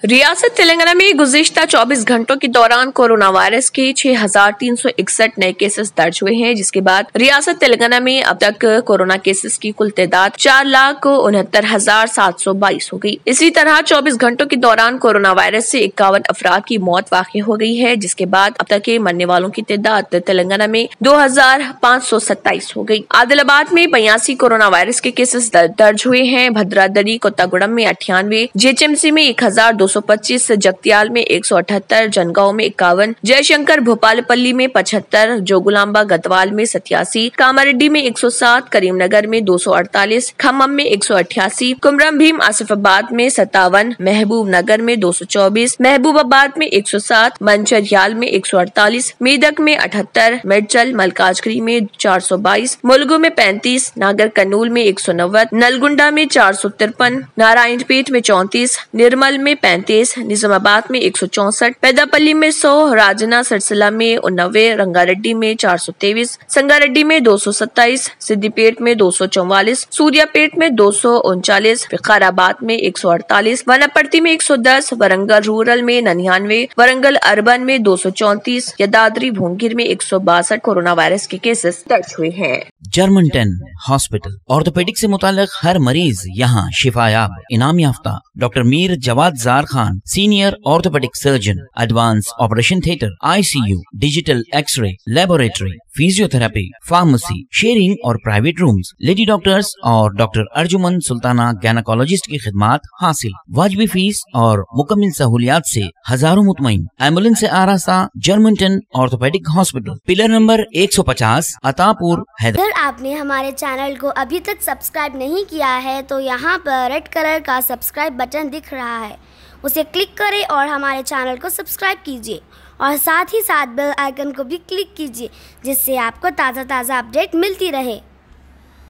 रियासत तेलंगाना में गुज़िश्ता 24 घंटों के दौरान कोरोना वायरस के 6,361 नए केसेस दर्ज हुए हैं, जिसके बाद रियासत तेलंगाना में अब तक कोरोना केसेस की कुल तादाद 4,69,722 हो गई। इसी तरह 24 घंटों के दौरान कोरोना वायरस से 51 अफराद की मौत वाक़ई हो गई है, जिसके बाद अब तक के मरने वालों की तादाद तेलंगाना में 2,527 हो गई। आदिलाबाद में 82 कोरोना वायरस के केसेस दर्ज हुए हैं। भद्रादरी कोत्तागुड़म में 98, जेएचएमसी में 1,225, जगतियाल में 178, जनगांव में 51, जयशंकर भोपालपल्ली में 75, जोगुलांबा गतवाल में 87, कामारेड्डी में 107, करीमनगर में 248, खम्मम में 188, कुमरम भीम आसिफाबाद में 57, महबूब नगर में 224, महबूबाबाद में 107, मंचरियाल में 148, मेदक में 78, मेडचल मलकाजगिरी में 422, मुलगू में 35, नागर कन्नूल में 190, नलगुंडा में 453, नारायणपेट में 34, निर्मल में 35, निजामाबाद में 164, पेदापल्ली में 100, राजना सरसला में 89, रंगारेड्डी में 423, संगारेड्डी में 227, सिद्दीपेट में 244, सूर्यापेट में 239, विकाराबाद में 148, वनापर्ती में 110, वरंगल रूरल में 99, वरंगल अर्बन में 234, यदाद्री भूंगिर में 162 कोरोना वायरस के केसेस दर्ज हुए हैं। जर्मनटन हॉस्पिटल ऑर्थोपेडिक से मुताल्लिक हर मरीज यहाँ शिफायाब। इनाम याफ्ता doctor Mir Jawad Zar Khan, senior orthopaedic surgeon, advance operation theatre, ICU, digital x ray, laboratory, physiotherapy, pharmacy, sharing और प्राइवेट रूम्स, लेडी डॉक्टर्स और डॉक्टर अर्जुमन सुल्ताना गैनाकोलॉजिस्ट की खिदमात हासिल। वाजबी फीस और मुकम्मल सहूलियात से हजारों मुतमईन। एम्बुलेंस से आरास्ता Germanten orthopaedic hospital, pillar number 150, Attapur, Hyderabad. अगर आपने हमारे चैनल को अभी तक सब्सक्राइब नहीं किया है तो यहाँ पर रेड कलर का सब्सक्राइब बटन दिख रहा है, उसे क्लिक करें और हमारे चैनल को सब्सक्राइब कीजिए और साथ ही साथ बेल आइकन को भी क्लिक कीजिए, जिससे आपको ताज़ा अपडेट मिलती रहे।